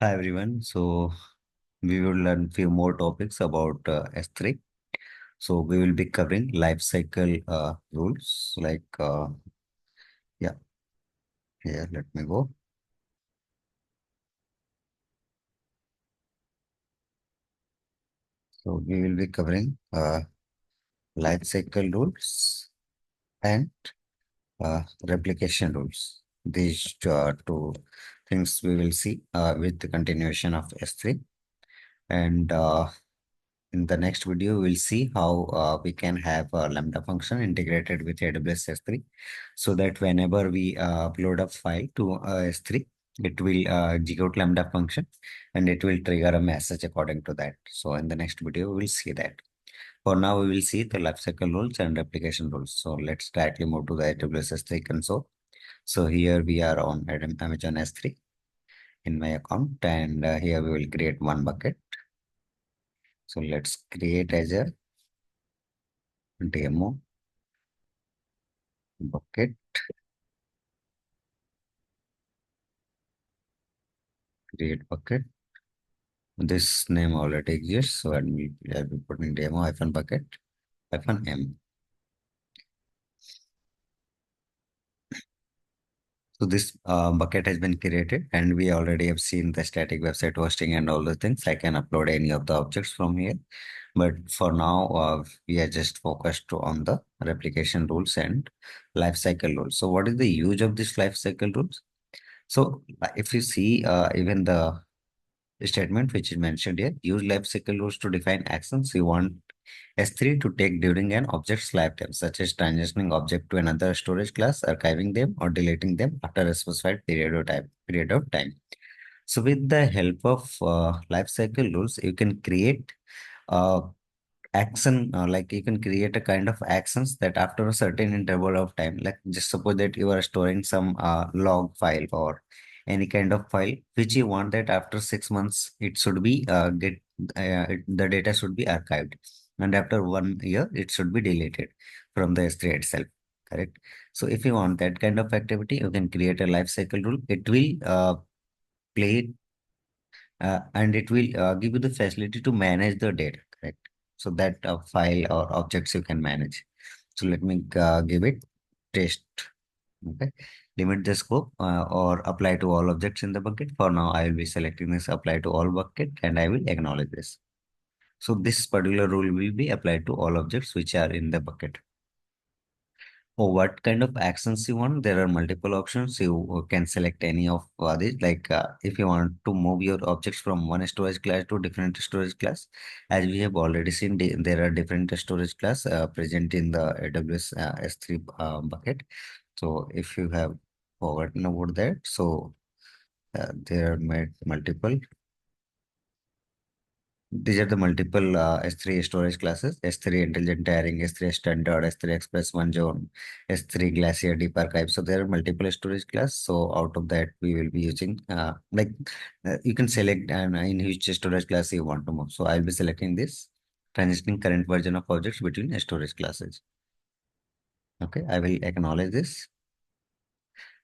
Hi everyone. So we will learn few more topics about S3. So we will be covering life cycle rules yeah, here let me go. So we will be covering life cycle rules and replication rules. These two things we will see with the continuation of S3. And in the next video, we'll see how we can have a Lambda function integrated with AWS S3 so that whenever we upload a file to S3, it will execute Lambda function and it will trigger a message according to that. So in the next video, we'll see that. For now, we will see the lifecycle rules and replication rules. So let's directly move to the AWS S3 console. So here we are on Amazon S3 in my account, and here we will create one bucket. So let's create as a demo bucket, create bucket. This name already exists, so I'll be putting demo hyphen bucket hyphen m. So this bucket has been created, and we already have seen the static website hosting and all the things. I can upload any of the objects from here, but for now, we are just focused on the replication rules and lifecycle rules. So what is the use of this lifecycle rules? So if you see, even the statement which is mentioned here, use lifecycle rules to define actions you want S3 to take during an object's lifetime, such as transitioning object to another storage class, archiving them, or deleting them after a specified period of time. So with the help of lifecycle rules, you can create uh, action, like you can create a kind of actions that after a certain interval of time, like just suppose that you are storing some log file or any kind of file which you want that after 6 months it should be the data should be archived, and after 1 year it should be deleted from the S3 itself, correct? So if you want that kind of activity, you can create a life cycle rule. It will play and it will give you the facility to manage the data, correct? So that file or objects you can manage. So let me give it test. Okay, limit the scope or apply to all objects in the bucket. For now, I will be selecting this apply to all bucket and I will acknowledge this. So this particular rule will be applied to all objects which are in the bucket. Oh, what kind of actions you want? There are multiple options. You can select any of these. Like if you want to move your objects from one storage class to different storage class, as we have already seen, there are different storage class present in the AWS S3 bucket. So if you have forgotten about that, so there are multiple. These are the multiple S3 storage classes: S3 Intelligent Tiering, S3 Standard, S3 Express One Zone, S3 Glacier Deep Archive. So there are multiple storage class. So out of that, we will be using you can select and in which storage class you want to move. So I'll be selecting this transitioning current version of objects between storage classes. Okay, I will acknowledge this.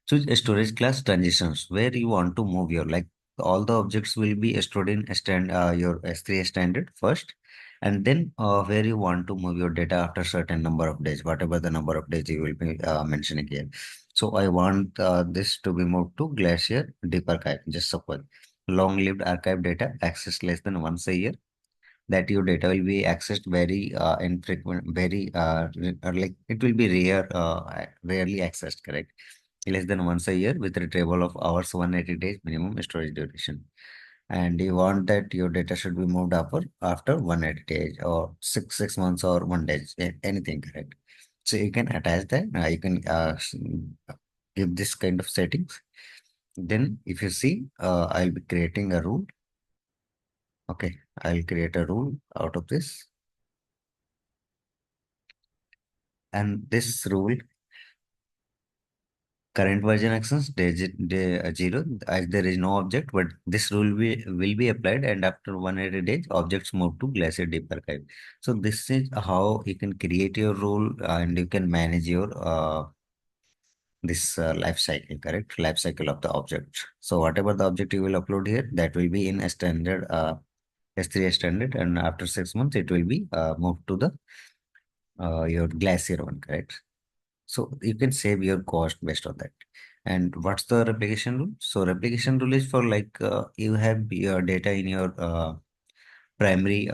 Choose a storage class transitions where you want to move your, like, all the objects will be stored in your S3 standard first, and then where you want to move your data after certain number of days, whatever the number of days you will be mentioning here. So I want this to be moved to Glacier Deep Archive. Just suppose long-lived archive data accessed less than once a year, that your data will be accessed very infrequent, very like it will be rarely accessed, correct? Less than once a year with retrieval of hours, 180 days minimum storage duration. And you want that your data should be moved after 180 days or six months or 1 day, anything, correct? So you can attach that. You can give this kind of settings. Then if you see, I'll be creating a rule. Okay, I'll create a rule out of this. And this rule, current version actions day 0, as there is no object, but this rule will be applied, and after 180 days objects move to Glacier Deep Archive. So this is how you can create your rule and you can manage your this life cycle, correct? Life cycle of the object. So whatever the object you will upload here, that will be in a standard S3 standard, and after 6 months, it will be moved to the your Glacier one, correct? So you can save your cost based on that. And what's the replication rule? So replication rule is for like you have your data in your primary,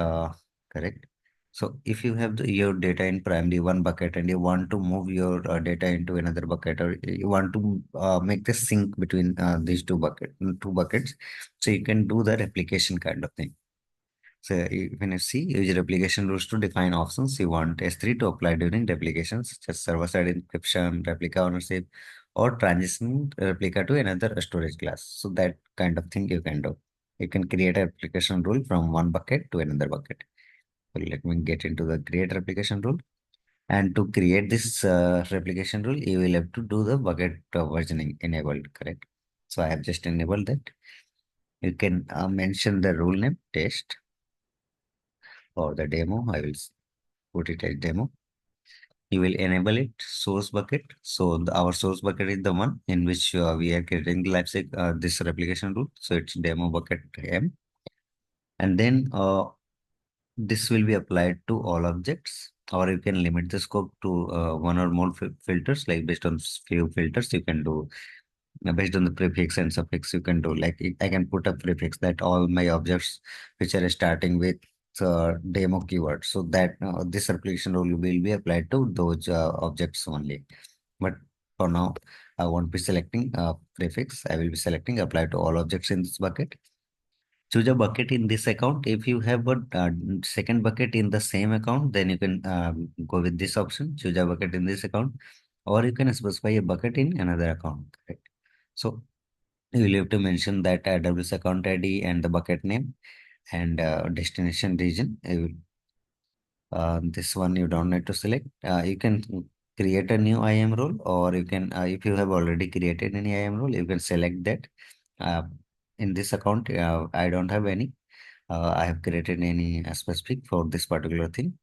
correct? So if you have your data in primary one bucket and you want to move your data into another bucket, or you want to make the sync between these two buckets, so you can do the replication kind of thing. So when you see use replication rules to define options you want S3 to apply during replications, such as server-side encryption, replica ownership, or transition replica to another storage class. So that kind of thing you can do. You can create a replication rule from one bucket to another bucket. So let me get into the create replication rule. And to create this replication rule, you will have to do the bucket versioning enabled, correct? So I have just enabled that. You can mention the rule name test or the demo. I will put it as demo. You will enable it source bucket. So our source bucket is the one in which we are creating the lifecycle this replication rule. So it's demo bucket M, and then this will be applied to all objects. Or you can limit the scope to one or more filters, like based on few filters you can do. Based on the prefix and suffix you can do, like I can put a prefix that all my objects which are starting with demo keyword, so that this application rule will be applied to those objects only. But for now I won't be selecting prefix. I will be selecting apply to all objects in this bucket. Choose a bucket in this account. If you have a second bucket in the same account, then you can go with this option, choose a bucket in this account, or you can specify a bucket in another account, correct? So you will have to mention that AWS account ID and the bucket name and destination region. This one you don't need to select. You can create a new IAM role, or you can, if you have already created any IAM role, you can select that. Uh, in this account, I don't have any. I have created any specific for this particular thing.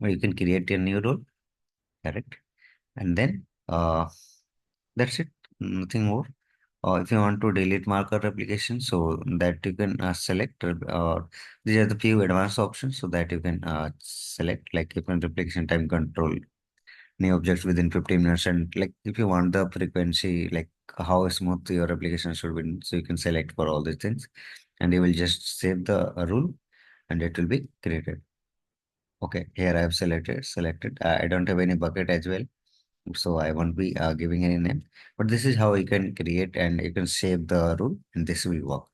But you can create a new role, correct? And then that's it. Nothing more. If you want to delete marker replication, so that you can select, these are the few advanced options, so that you can select, like you can replication time control new objects within 15 minutes, and like if you want the frequency, like how smooth your application should be, so you can select for all these things, and you will just save the rule and it will be created. Okay, here I have selected. I don't have any bucket as well, so I won't be giving any name, but this is how you can create and you can save the rule and this will work.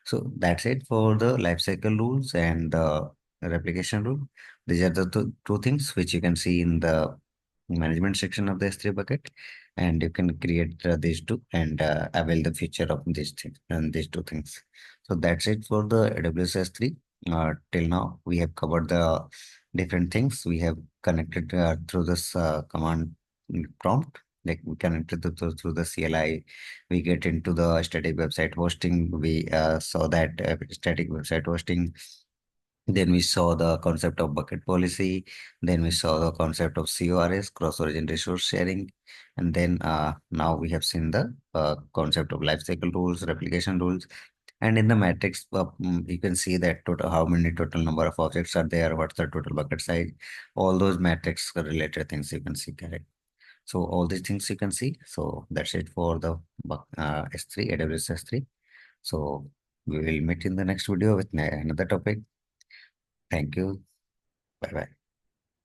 So that's it for the lifecycle rules and the replication rule. These are the two things which you can see in the management section of the S3 bucket, and you can create these two and avail the feature of these things and these two things. So that's it for the AWS S3. Till now, we have covered the different things. We have connected through this command prompt. Like we connected through the CLI, we get into the static website hosting. We saw that static website hosting. Then we saw the concept of bucket policy. Then we saw the concept of CORS, cross-origin resource sharing. And then now we have seen the concept of lifecycle rules, replication rules. And in the matrix, you can see that total how many total number of objects are there, what's the total bucket size, all those matrix related things you can see, correct? So all these things you can see. So that's it for the S3, AWS S3. So we will meet in the next video with another topic. Thank you. Bye bye.